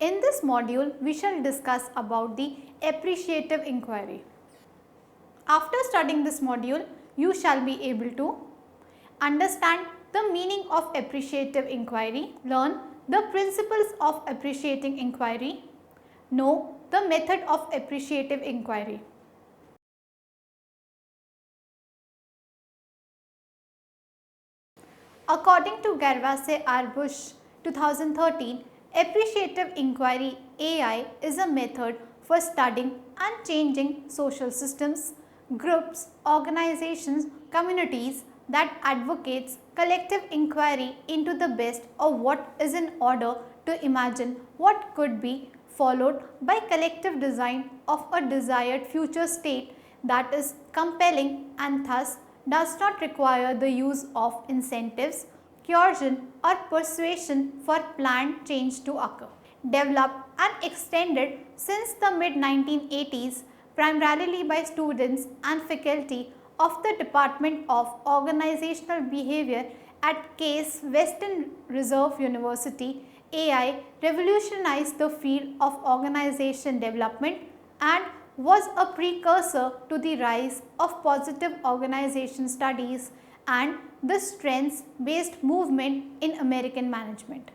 In this module, we shall discuss about the appreciative inquiry. After studying this module, you shall be able to understand the meaning of appreciative inquiry, learn the principles of appreciating inquiry, know the method of appreciative inquiry. According to Gervase R. Bush 2013, appreciative inquiry AI is a method for studying and changing social systems, groups, organizations, communities that advocates collective inquiry into the best of what is in order to imagine what could be, followed by collective design of a desired future state that is compelling and thus does not require the use of incentives, coercion or persuasion for planned change to occur. Developed and extended since the mid 1980s primarily by students and faculty of the Department of Organizational Behavior at Case Western Reserve University, AI revolutionized the field of organization development and was a precursor to the rise of positive organization studies and the strengths-based movement in American management.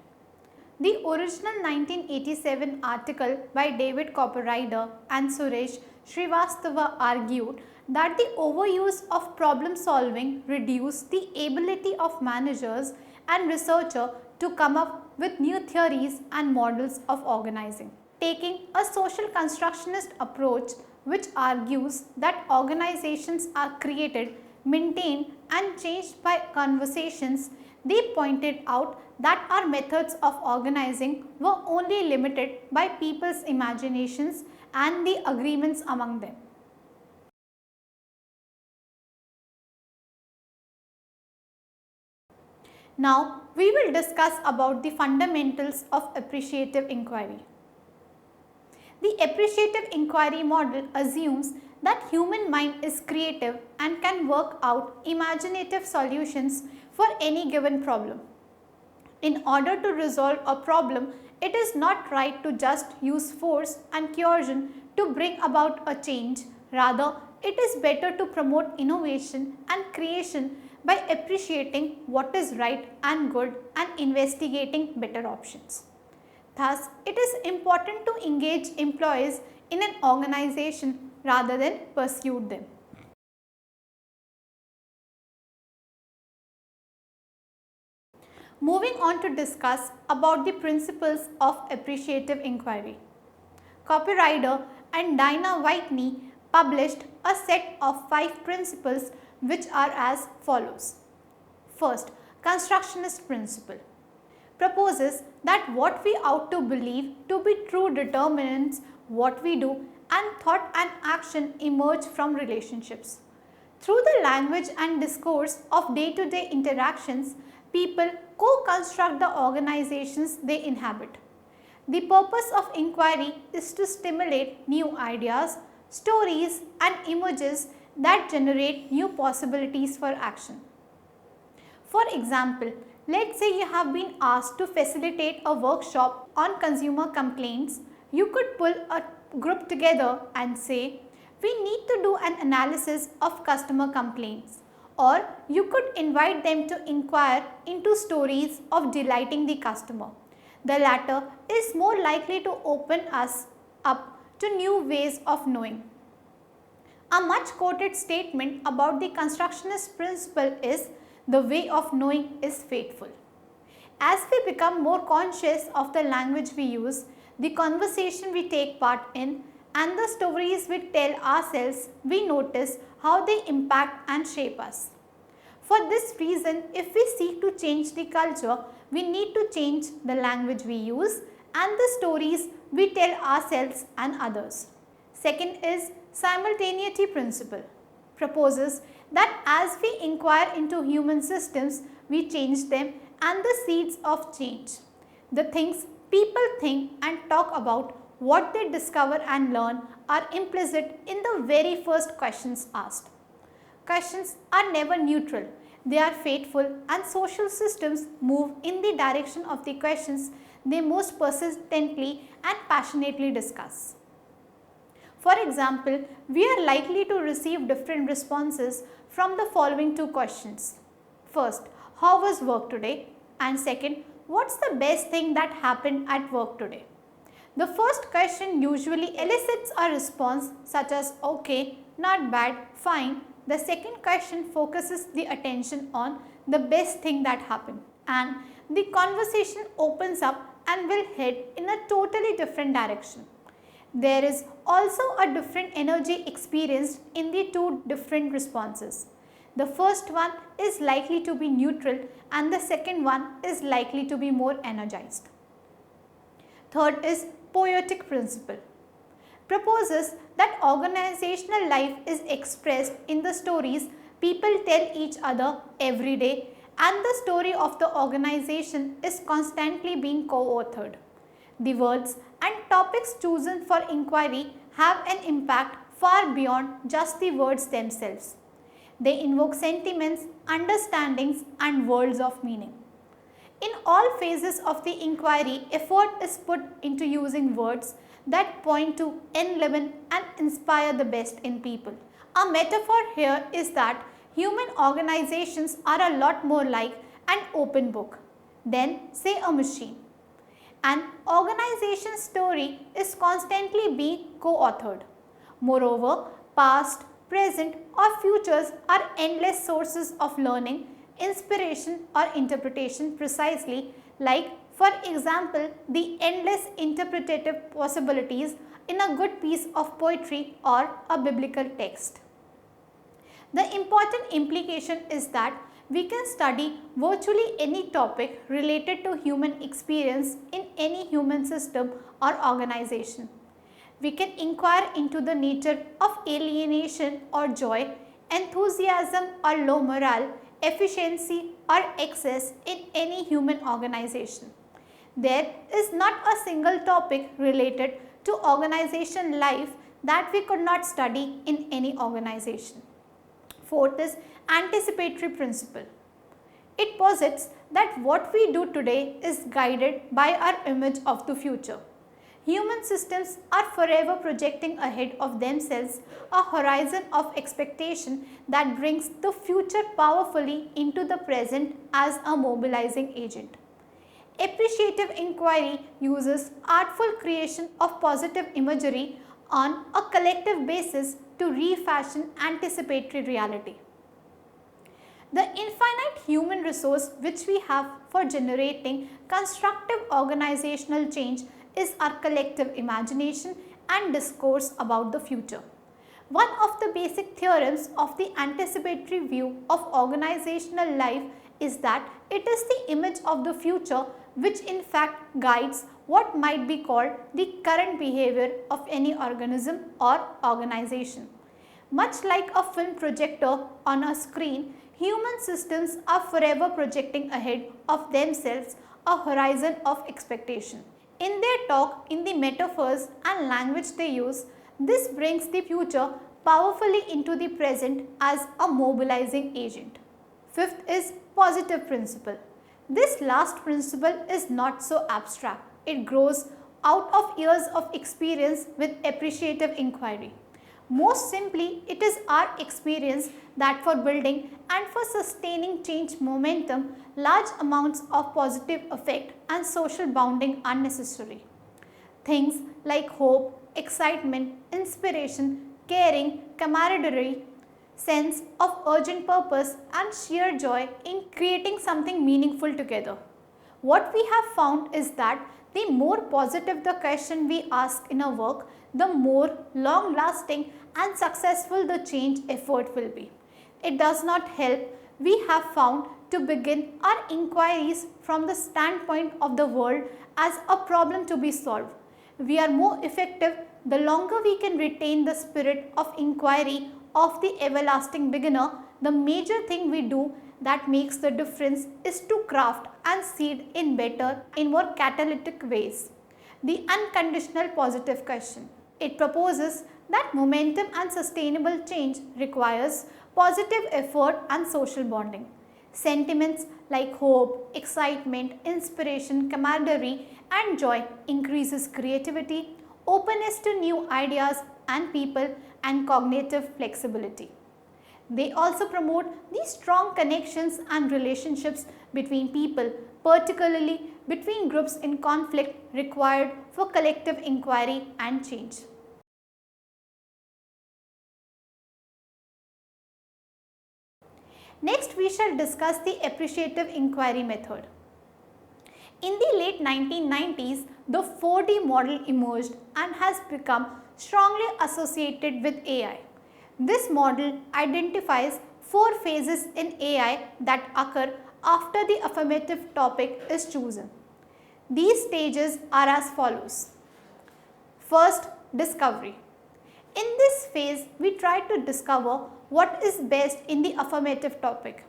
The original 1987 article by David Copperrider and Suresh Srivastava argued that the overuse of problem solving reduced the ability of managers and researchers to come up with new theories and models of organizing. Taking a social constructionist approach which argues that organizations are created, maintained and changed by conversations, they pointed out that our methods of organizing were only limited by people's imaginations and the agreements among them. Now, we will discuss about the fundamentals of appreciative inquiry. The appreciative inquiry model assumes that human mind is creative and can work out imaginative solutions for any given problem. In order to resolve a problem, it is not right to just use force and coercion to bring about a change. Rather, it is better to promote innovation and creation by appreciating what is right and good and investigating better options. Thus, it is important to engage employees in an organization rather than pursue them. Moving on to discuss about the principles of appreciative inquiry. Copperrider and Dinah Whitney published a set of 5 principles which are as follows. First, constructionist principle proposes that what we ought to believe to be true determines what we do, and thought and action emerge from relationships. Through the language and discourse of day-to-day interactions, people co-construct the organizations they inhabit. The purpose of inquiry is to stimulate new ideas, stories and images that generate new possibilities for action. For example, let's say you have been asked to facilitate a workshop on consumer complaints. You could pull a group together and say, we need to do an analysis of customer complaints. Or you could invite them to inquire into stories of delighting the customer. The latter is more likely to open us up to new ways of knowing. A much quoted statement about the constructionist principle is, the way of knowing is fateful. As we become more conscious of the language we use, the conversation we take part in, and the stories we tell ourselves, we notice how they impact and shape us. For this reason, if we seek to change the culture, we need to change the language we use and the stories we tell ourselves and others. Second is simultaneity principle. Proposes that as we inquire into human systems, we change them and the seeds of change. The things people think and talk about, what they discover and learn, are implicit in the very first questions asked. Questions are never neutral. They are fateful, and social systems move in the direction of the questions they most persistently and passionately discuss. For example, we are likely to receive different responses from the following two questions. First, how was work today? And second, what's the best thing that happened at work today? The first question usually elicits a response such as okay, not bad, fine. The second question focuses the attention on the best thing that happened, and the conversation opens up and will head in a totally different direction. There is also a different energy experienced in the two different responses. The first one is likely to be neutral and the second one is likely to be more energized. Third is poetic principle. Proposes that organizational life is expressed in the stories people tell each other every day, and the story of the organization is constantly being co-authored. The words and topics chosen for inquiry have an impact far beyond just the words themselves. They invoke sentiments, understandings, and worlds of meaning. In all phases of the inquiry, effort is put into using words that point to, enliven, and inspire the best in people. A metaphor here is that human organizations are a lot more like an open book than, say, a machine. An organization's story is constantly being co-authored. Moreover, past, present, or futures are endless sources of learning, inspiration, or interpretation, precisely like, for example, the endless interpretative possibilities in a good piece of poetry or a biblical text. The important implication is that we can study virtually any topic related to human experience in any human system or organization. We can inquire into the nature of alienation or joy, enthusiasm or low morale, efficiency or excess in any human organization. There is not a single topic related to organization life that we could not study in any organization. Fourth is anticipatory principle. It posits that what we do today is guided by our image of the future. Human systems are forever projecting ahead of themselves a horizon of expectation that brings the future powerfully into the present as a mobilizing agent. Appreciative inquiry uses artful creation of positive imagery on a collective basis to refashion anticipatory reality. The infinite human resource which we have for generating constructive organizational change is our collective imagination and discourse about the future. One of the basic theorems of the anticipatory view of organizational life is that it is the image of the future which in fact guides what might be called the current behavior of any organism or organization. Much like a film projector on a screen, human systems are forever projecting ahead of themselves a horizon of expectation. In their talk, in the metaphors and language they use, this brings the future powerfully into the present as a mobilizing agent. Fifth is positive principle. This last principle is not so abstract. It grows out of years of experience with appreciative inquiry. Most simply, it is our experience that for building and for sustaining change momentum, large amounts of positive effect and social bonding are necessary. Things like hope, excitement, inspiration, caring, camaraderie, sense of urgent purpose and sheer joy in creating something meaningful together. What we have found is that the more positive the question we ask in our work, the more long lasting and successful the change effort will be. It does not help, we have found, to begin our inquiries from the standpoint of the world as a problem to be solved. We are more effective the longer we can retain the spirit of inquiry of the everlasting beginner. The major thing we do that makes the difference is to craft and seed in better, in more catalytic ways the unconditional positive question. It proposes that momentum and sustainable change requires positive effort and social bonding. Sentiments like hope, excitement, inspiration, camaraderie and joy increases creativity, openness to new ideas and people, and cognitive flexibility. They also promote the strong connections and relationships between people, particularly between groups in conflict required for collective inquiry and change. Next, we shall discuss the appreciative inquiry method. In the late 1990s, the 4D model emerged and has become strongly associated with AI. This model identifies 4 phases in AI that occur after the affirmative topic is chosen. These stages are as follows. First, discovery. In this phase, we try to discover what is best in the affirmative topic.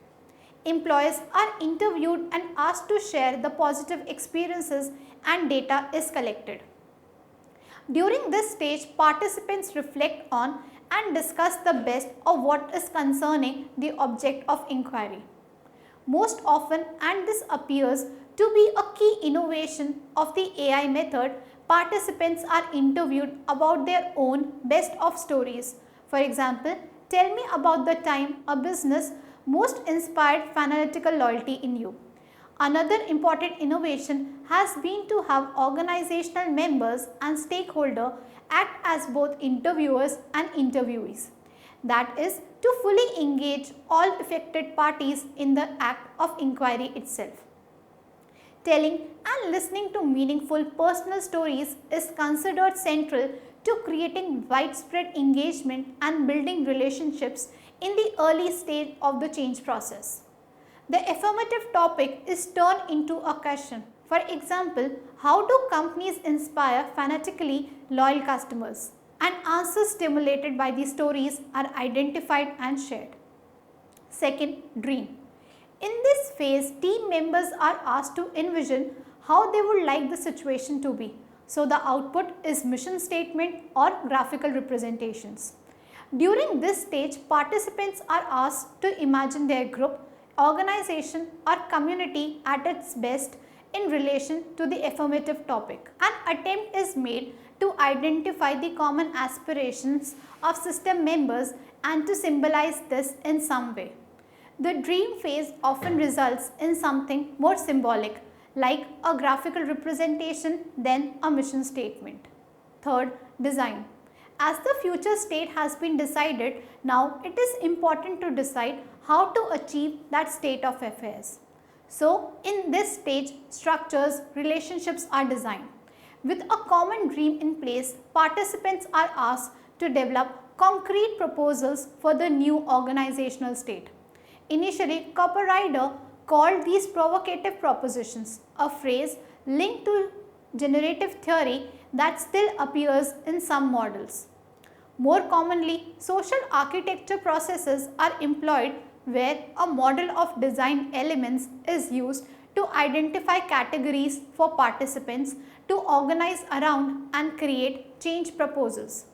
Employees are interviewed and asked to share the positive experiences and data is collected. During this stage, participants reflect on and discuss the best of what is concerning the object of inquiry. Most often, and this appears to be a key innovation of the AI method, participants are interviewed about their own best of stories. For example, tell me about the time a business most inspired fanatical loyalty in you. Another important innovation has been to have organizational members and stakeholders act as both interviewers and interviewees. That is, to fully engage all affected parties in the act of inquiry itself. Telling and listening to meaningful personal stories is considered central to creating widespread engagement and building relationships in the early stage of the change process. The affirmative topic is turned into a question. For example, how do companies inspire fanatically loyal customers? And answers stimulated by these stories are identified and shared. Second, dream. In this phase, team members are asked to envision how they would like the situation to be. So the output is mission statement or graphical representations. During this stage, participants are asked to imagine their group, organization or community at its best in relation to the affirmative topic. An attempt is made to identify the common aspirations of system members and to symbolize this in some way. The dream phase often results in something more symbolic, like a graphical representation than a mission statement. Third, design. As the future state has been decided, now it is important to decide how to achieve that state of affairs. So, in this stage, structures, relationships are designed. With a common dream in place, participants are asked to develop concrete proposals for the new organizational state. Initially, Copperrider called these provocative propositions, a phrase linked to generative theory that still appears in some models. More commonly, social architecture processes are employed where a model of design elements is used to identify categories for participants to organize around and create change proposals,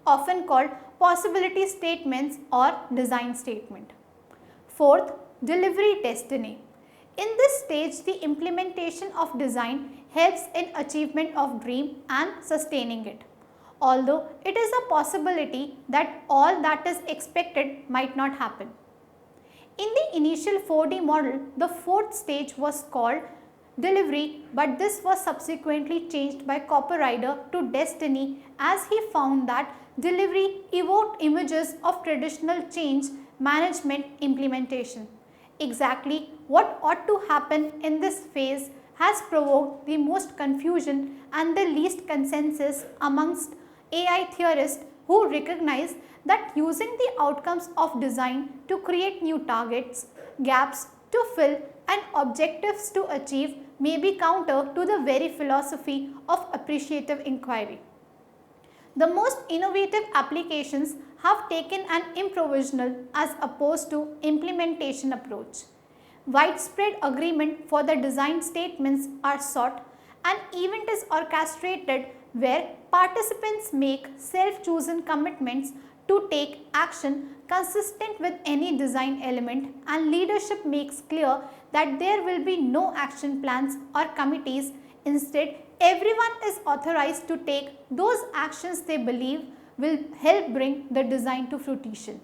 often called possibility statements or design statement. Fourth, delivery destiny. In this stage, the implementation of design helps in achievement of dream and sustaining it, although it is a possibility that all that is expected might not happen. In the initial 4D model, the fourth stage was called delivery, but this was subsequently changed by Copperrider to destiny as he found that delivery evoked images of traditional change management implementation. Exactly what ought to happen in this phase has provoked the most confusion and the least consensus amongst AI theorists who recognize that using the outcomes of design to create new targets, gaps to fill and objectives to achieve may be counter to the very philosophy of appreciative inquiry. The most innovative applications have taken an improvisational as opposed to implementation approach. Widespread agreement for the design statements are sought. An event is orchestrated where participants make self-chosen commitments to take action consistent with any design element, and leadership makes clear that there will be no action plans or committees Instead, everyone is authorized to take those actions they believe will help bring the design to fruition.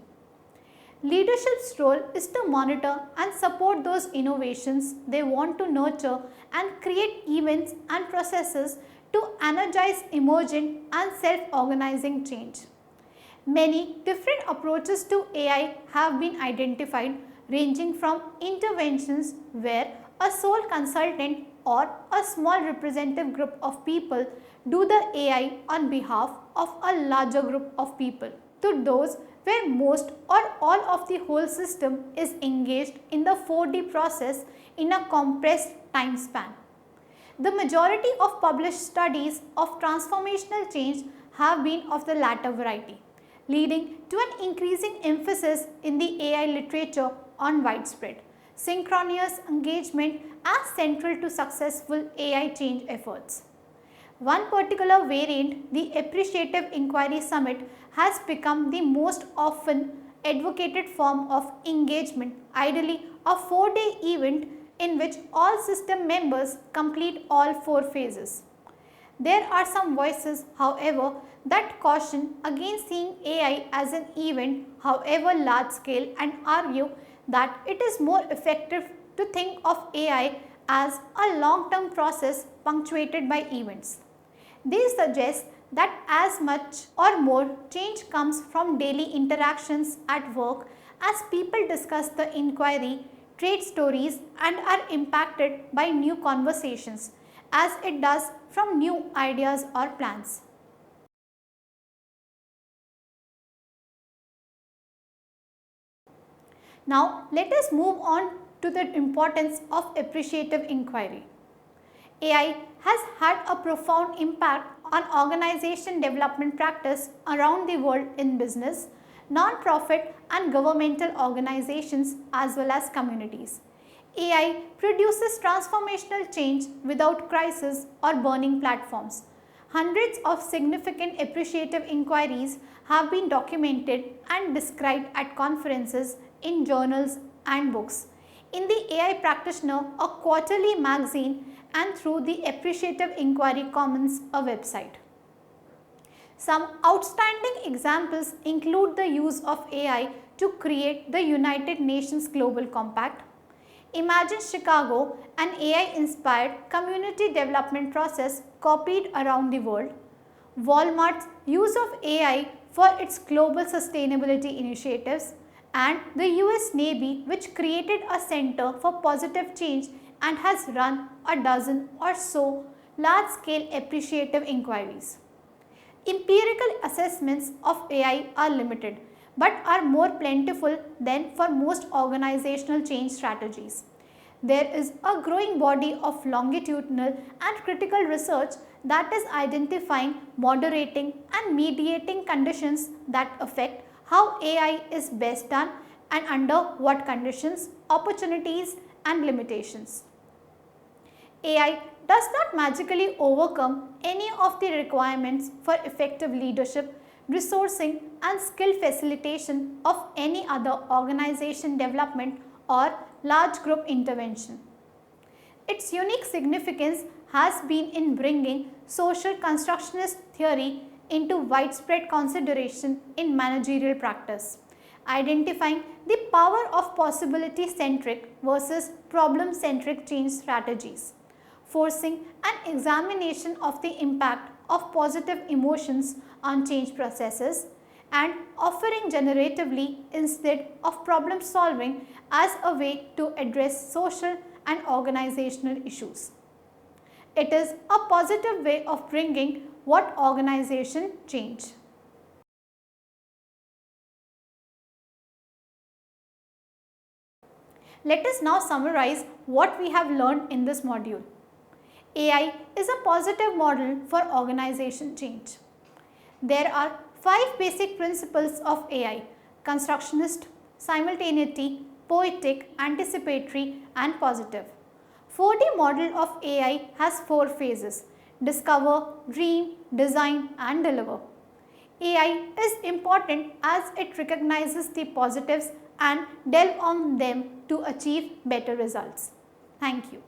Leadership's role is to monitor and support those innovations they want to nurture and create events and processes to energize emergent and self-organizing change. Many different approaches to AI have been identified, ranging from interventions where a sole consultant or a small representative group of people do the AI on behalf of a larger group of people, to those where most or all of the whole system is engaged in the 4D process in a compressed time span. The majority of published studies of transformational change have been of the latter variety, leading to an increasing emphasis in the AI literature on widespread, synchronous engagement as central to successful AI change efforts. One particular variant, the Appreciative Inquiry Summit, has become the most often advocated form of engagement, ideally a 4-day event in which all system members complete all 4 phases. There are some voices, however, that caution against seeing AI as an event, however large scale, and argue that it is more effective to think of AI as a long-term process punctuated by events. They suggest that as much or more change comes from daily interactions at work as people discuss the inquiry, trade stories, and are impacted by new conversations as it does from new ideas or plans. Now, let us move on to the importance of appreciative inquiry. AI has had a profound impact on organization development practice around the world in business, non-profit and governmental organizations as well as communities. AI produces transformational change without crisis or burning platforms. Hundreds of significant appreciative inquiries have been documented and described at conferences, in journals and books, in the AI Practitioner, a quarterly magazine, and through the Appreciative Inquiry Commons, a website. Some outstanding examples include the use of AI to create the United Nations Global Compact, Imagine Chicago, an AI-inspired community development process copied around the world, Walmart's use of AI for its global sustainability initiatives, and the US Navy, which created a center for positive change and has run a dozen or so large-scale appreciative inquiries. Empirical assessments of AI are limited, but are more plentiful than for most organizational change strategies. There is a growing body of longitudinal and critical research that is identifying, moderating, and mediating conditions that affect how AI is best done and under what conditions, opportunities, and limitations. AI does not magically overcome any of the requirements for effective leadership, resourcing, and skill facilitation of any other organization development or large group intervention. Its unique significance has been in bringing social constructionist theory into widespread consideration in managerial practice, identifying the power of possibility-centric versus problem-centric change strategies, forcing an examination of the impact of positive emotions on change processes, and offering generatively instead of problem solving as a way to address social and organizational issues. It is a positive way of bringing what organization change. Let us now summarize what we have learned in this module. AI is a positive model for organization change. There are 5 basic principles of AI: constructionist, simultaneity, poetic, anticipatory, and positive. 4D model of AI has 4 phases: discover, dream, design, and deliver. AI is important as it recognizes the positives and delve on them to achieve better results. Thank you.